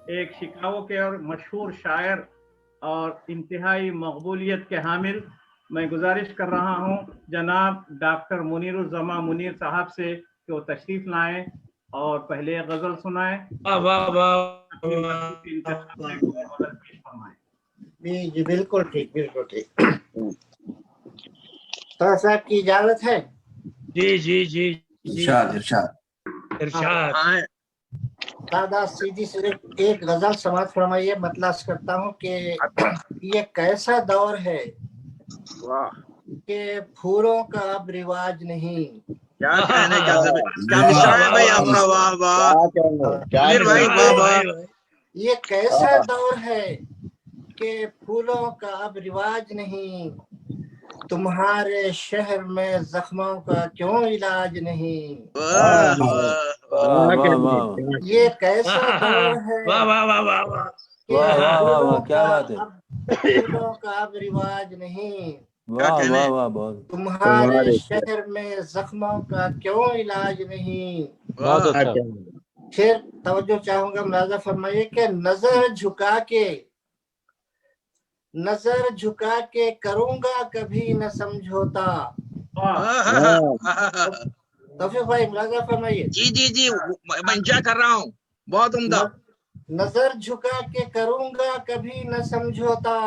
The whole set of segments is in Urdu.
ایک شکاگو کے اور مشہور شاعر اور انتہائی مقبولیت کے حامل، میں گزارش کر رہا ہوں جناب ڈاکٹر منیر الزمان منیر صاحب سے کہ وہ تشریف لائیں اور پہلے ایک غزل سنائیں واہ واہ اور واہ اپنی مرضی کے انتخاب سے کوئی غزل پیش فرمائیں۔ جی جی بالکل ٹھیک، بالکل ٹھیک۔ طاہر صاحب کی اجازت ہے؟ جی جی جی ارشاد ارشاد۔ ارشاد۔ دادا سیدھی سے ایک غزل سماعت فرمائیے۔ مطلب کرتا ہوں کہ یہ کیسا دور ہے کہ پھولوں کا اب رواج نہیں۔ کیا کہنے کیا مشرا ہے بھائی آپ کا، واہ واہ منیر بھائی، واہ واہ۔ یہ کیسا دور ہے کہ پھولوں کا اب رواج نہیں، تمہارے شہر میں زخموں کا کیوں علاج نہیں۔ یہ کیسا دور ہے واہ واہ واہ واہ واہ، کہ پھولوں کا اب رواج نہیں، تمہارے شہر میں زخموں کا کیوں علاج نہیں۔ پھر توجہ چاہوں گا، ملاحظہ فرمائیے کہ نظر جھکا کے کروں گا کبھی نہ سمجھوتا۔ توفیق بھائی ملاحظہ فرمائیے۔ جی جی جی، میں انجوائے کر رہا ہوں، بہت عمدہ۔ نظر جھکا کے کروں گا کبھی نہ سمجھوتا،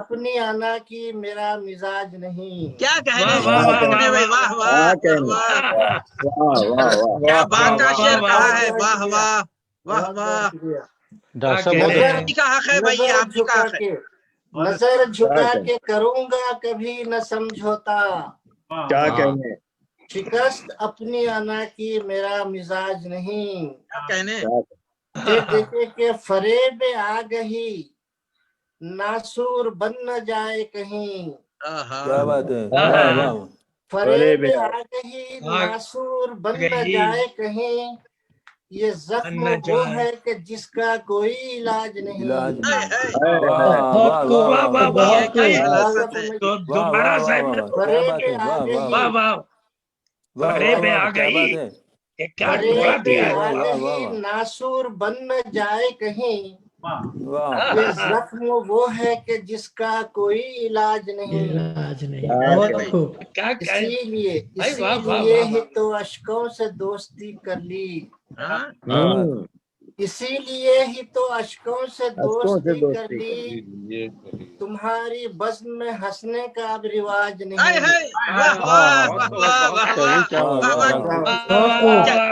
اپنی آنا کی میرا مزاج نہیں۔ کیا کہنے بھائی، واہ واہ، کیا بات کا شعر کہا ہے، واہ واہ واہ واہ۔ آپ کا حق ہے بھائی، آپ کا حق ہے۔ نظر جھکا کے کروں گا کبھی نہ سمجھوتا، کیا کہنے، شکست اپنی آنا کی میرا مزاج نہیں۔ کیا کہنے، دیکھے کہ فریب آگہی ناسور بن نہ جائے کہیں۔ کیا بات ہے، فریب آگہی ناسور بن نہ جائے کہیں، یہ زخم وہ ہے کہ جس کا کوئی علاج نہیں۔ فریب آگہی ناسور بن نہ جائے کہیں، یہ زخم وہ ہے کہ جس کا کوئی علاج نہیں۔ اسی لیے ہی تو اشکوں سے دوستی کر لی، اسی لیے ہی تو اشکوں سے دوستی کر لی، تمہاری بزم میں ہنسنے کا اب رواج نہیں۔ کیا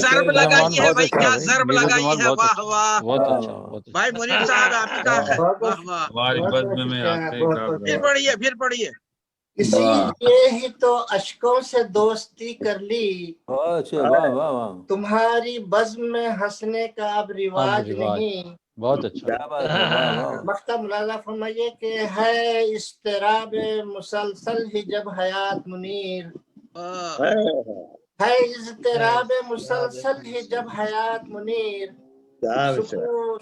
ضرب لگائی ہے بھائی، کیا ضرب لگائی ہے، واہ واہ بھائی منیر صاحب، آپ ہی کا ہے، واہ واہ۔ پھر پڑھیے۔ اسی لیے ہی تو اشکوں سے دوستی کر لی، تمہاری بزم میں ہنسنے کا اب رواج نہیں۔ بہت اچھا، مختہ ملاحظہ فرمائیے کہ ہے اضطراب مسلسل ہی جب حیات منیر، ہے اضطراب مسلسل ہی جب حیات منیر،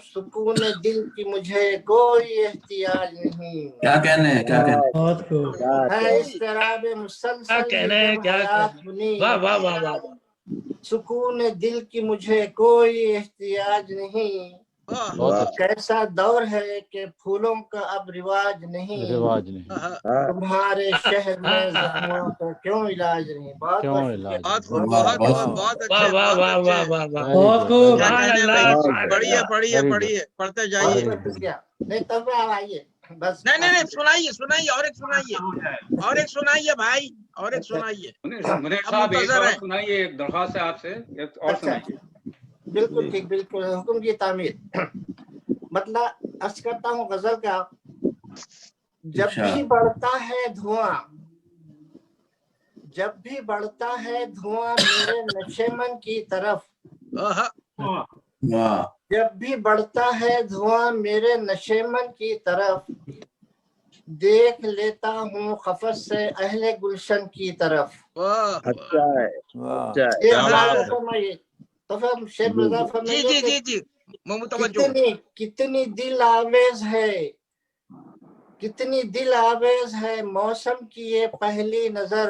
سکون دل کی مجھے کوئی احتیاج نہیں۔ کیا کہنے، کیا کہنے، ہے اضطراب مسلسل ہی جب حیات منیر، سکون دل کی مجھے کوئی احتیاج نہیں۔ کیسا دور ہے کہ پھولوں کا اب رواج نہیں، تمہارے شہر میں زخموں کا کیوں علاج نہیں۔ بہت پڑھیے، پڑھتے جائیے۔ نہیں تب آپ آئیے بس، نہیں سنائیے، اور ایک سنائیے بھائی، اور ایک سنائیے۔ منیر صاحب ایک اور سنائیے، ایک درخواست ہے آپ سے، ایک اور سنائیے۔ بالکل ٹھیک، بالکل حکم کی تعمیر۔ مطلب عرض کرتا ہوں غزل کا، جب بھی بڑھتا ہے دھواں، جب بھی بڑھتا ہے دھواں میرے نشیمن کی طرف، جب بھی بڑھتا ہے دھواں میرے نشیمن کی طرف، دیکھ لیتا ہوں خفت سے اہل گلشن کی طرف۔ اچھا ہے، تو پھر شیر مرزا فرمائیے کہ جی کتنی دل آویز ہے، کتنی دل آویز ہے موسم کی یہ پہلی نظر،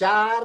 4